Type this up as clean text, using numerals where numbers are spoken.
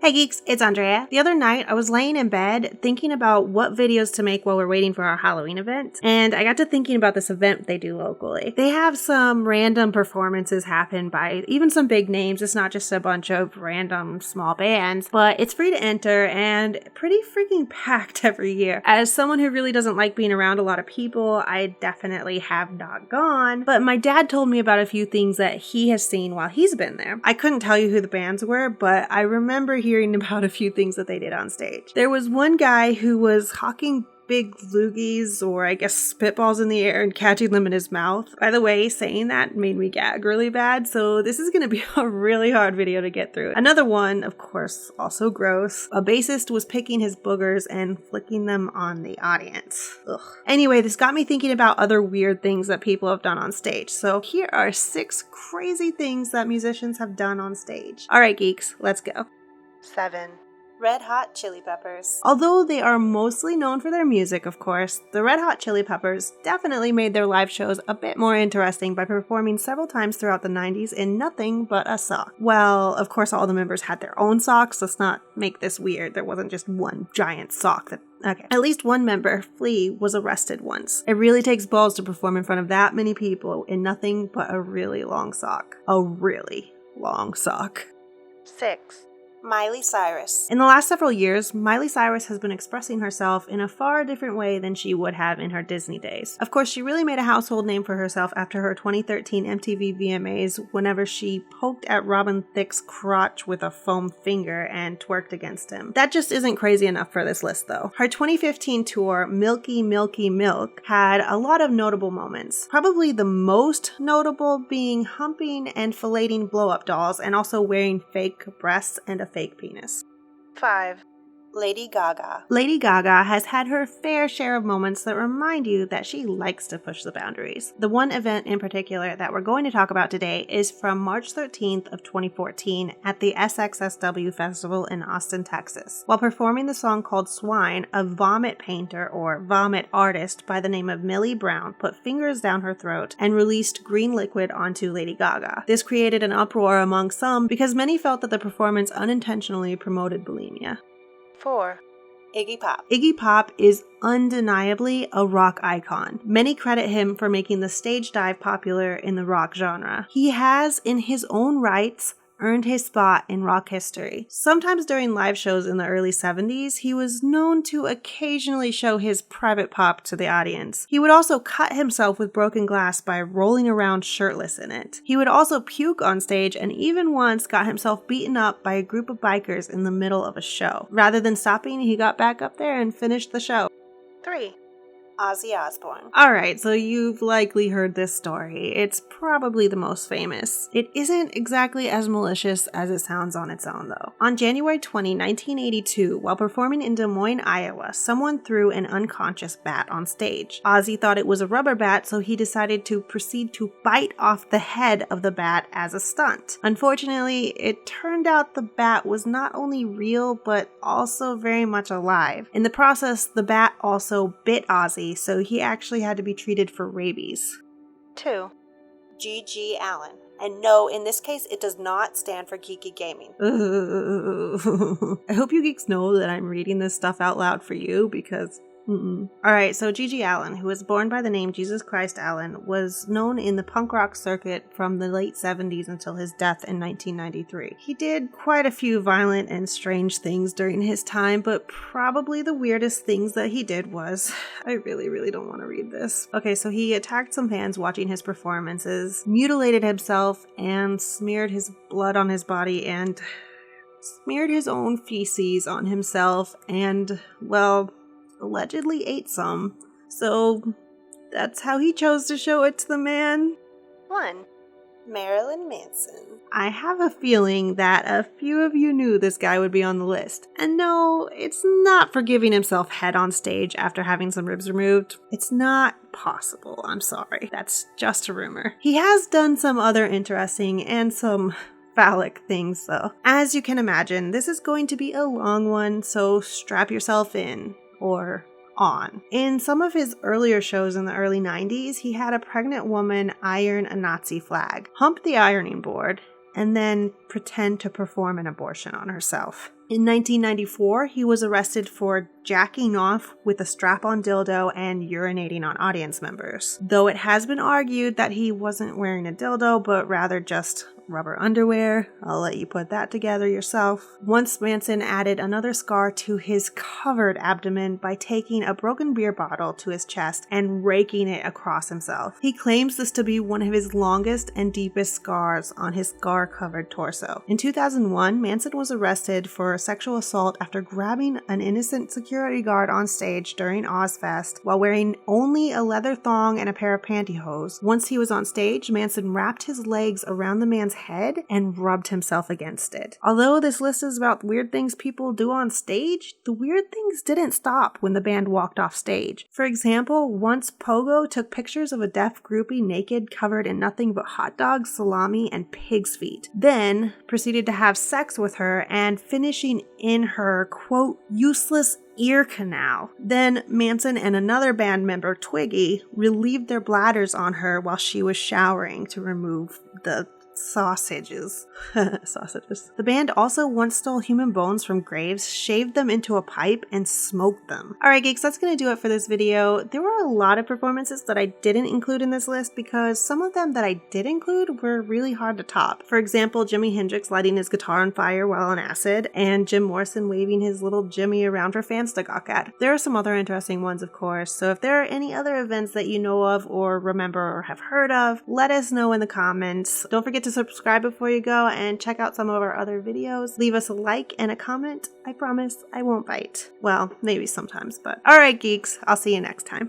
Hey geeks, it's Andrea. The other night, I was laying in bed thinking about what videos to make while we're waiting for our Halloween event, and I got to thinking about this event they do locally. They have some random performances happen by even some big names. It's not just a bunch of random small bands, but it's free to enter and pretty freaking packed every year. As someone who really doesn't like being around a lot of people, I definitely have not gone, but my dad told me about a few things that he has seen while he's been there. I couldn't tell you who the bands were, but I remember hearing about a few things that they did on stage. There was one guy who was hawking big loogies, or I guess spitballs in the air and catching them in his mouth. By the way, saying that made me gag really bad, so this is going to be a really hard video to get through. Another one, of course, also gross. A bassist was picking his boogers and flicking them on the audience. Ugh. Anyway, this got me thinking about other weird things that people have done on stage. So here are 6 crazy things that musicians have done on stage. Alright geeks, let's go. 7. Red Hot Chili Peppers. Although they are mostly known for their music, of course, the Red Hot Chili Peppers definitely made their live shows a bit more interesting by performing several times throughout the 90s in nothing but a sock. Well, of course all the members had their own socks, let's not make this weird. There wasn't just one giant sock that Okay. At least one member, Flea, was arrested once. It really takes balls to perform in front of that many people in nothing but a really long sock. A really long sock. 6. Miley Cyrus. In the last several years, Miley Cyrus has been expressing herself in a far different way than she would have in her Disney days. Of course, she really made a household name for herself after her 2013 MTV VMAs whenever she poked at Robin Thicke's crotch with a foam finger and twerked against him. That just isn't crazy enough for this list though. Her 2015 tour, Milky Milky Milk, had a lot of notable moments. Probably the most notable being humping and filleting blow-up dolls and also wearing fake breasts and a fake penis. 5. Lady Gaga. Lady Gaga has had her fair share of moments that remind you that she likes to push the boundaries. The one event in particular that we're going to talk about today is from March 13th of 2014 at the SXSW Festival in Austin, Texas. While performing the song called Swine, a vomit painter or vomit artist by the name of Millie Brown put fingers down her throat and released green liquid onto Lady Gaga. This created an uproar among some because many felt that the performance unintentionally promoted bulimia. 4. Iggy Pop. Iggy Pop is undeniably a rock icon. Many credit him for making the stage dive popular in the rock genre. He has, in his own rights, earned his spot in rock history. Sometimes during live shows in the early 70s, he was known to occasionally show his private pop to the audience. He would also cut himself with broken glass by rolling around shirtless in it. He would also puke on stage and even once got himself beaten up by a group of bikers in the middle of a show. Rather than stopping, he got back up there and finished the show. 3. Ozzy Osbourne. Alright, so you've likely heard this story. It's probably the most famous. It isn't exactly as malicious as it sounds on its own, though. On January 20, 1982, while performing in Des Moines, Iowa, someone threw an unconscious bat on stage. Ozzy thought it was a rubber bat, so he decided to proceed to bite off the head of the bat as a stunt. Unfortunately, it turned out the bat was not only real, but also very much alive. In the process, the bat also bit Ozzy, so he actually had to be treated for rabies. 2. G.G. Allin. And no, in this case, it does not stand for Geeky Gaming. I hope you geeks know that I'm reading this stuff out loud for you because Alright, so G.G. Allin, who was born by the name Jesus Christ Allin, was known in the punk rock circuit from the late 70s until his death in 1993. He did quite a few violent and strange things during his time, but probably the weirdest things that he did was... I really don't want to read this. Okay, so he attacked some fans watching his performances, mutilated himself, and smeared his blood on his body, and smeared his own feces on himself, and, well... allegedly ate some. So that's how he chose to show it to the man. 1. Marilyn Manson. I have a feeling that a few of you knew this guy would be on the list. And no, it's not for giving himself head on stage after having some ribs removed. It's not possible, I'm sorry. That's just a rumor. He has done some other interesting and some phallic things though. As you can imagine, this is going to be a long one, so strap yourself in. Or on. In some of his earlier shows in the early 90s, he had a pregnant woman iron a Nazi flag, hump the ironing board, and then pretend to perform an abortion on herself. In 1994, he was arrested for jacking off with a strap-on dildo and urinating on audience members. Though it has been argued that he wasn't wearing a dildo, but rather just rubber underwear. I'll let you put that together yourself. Once Manson added another scar to his covered abdomen by taking a broken beer bottle to his chest and raking it across himself. He claims this to be one of his longest and deepest scars on his scar-covered torso. In 2001, Manson was arrested for sexual assault after grabbing an innocent security guard on stage during Ozfest while wearing only a leather thong and a pair of pantyhose. Once he was on stage, Manson wrapped his legs around the man's head and rubbed himself against it. Although this list is about weird things people do on stage, the weird things didn't stop when the band walked off stage. For example, once Pogo took pictures of a deaf groupie naked, covered in nothing but hot dogs, salami, and pig's feet. Then proceeded to have sex with her and finishing in her, quote, useless ear canal. Then Manson and another band member, Twiggy, relieved their bladders on her while she was showering to remove the sausages. The band also once stole human bones from graves, shaved them into a pipe, and smoked them. Alright geeks, that's gonna do it for this video. There were a lot of performances that I didn't include in this list because some of them that I did include were really hard to top. For example, Jimi Hendrix lighting his guitar on fire while on acid, and Jim Morrison waving his little Jimmy around for fans to gawk at. There are some other interesting ones, of course, so if there are any other events that you know of or remember or have heard of, let us know in the comments. Don't forget to subscribe before you go and check out some of our other videos. Leave us a like and a comment. I promise I won't bite. Well, maybe sometimes, but alright geeks, I'll see you next time.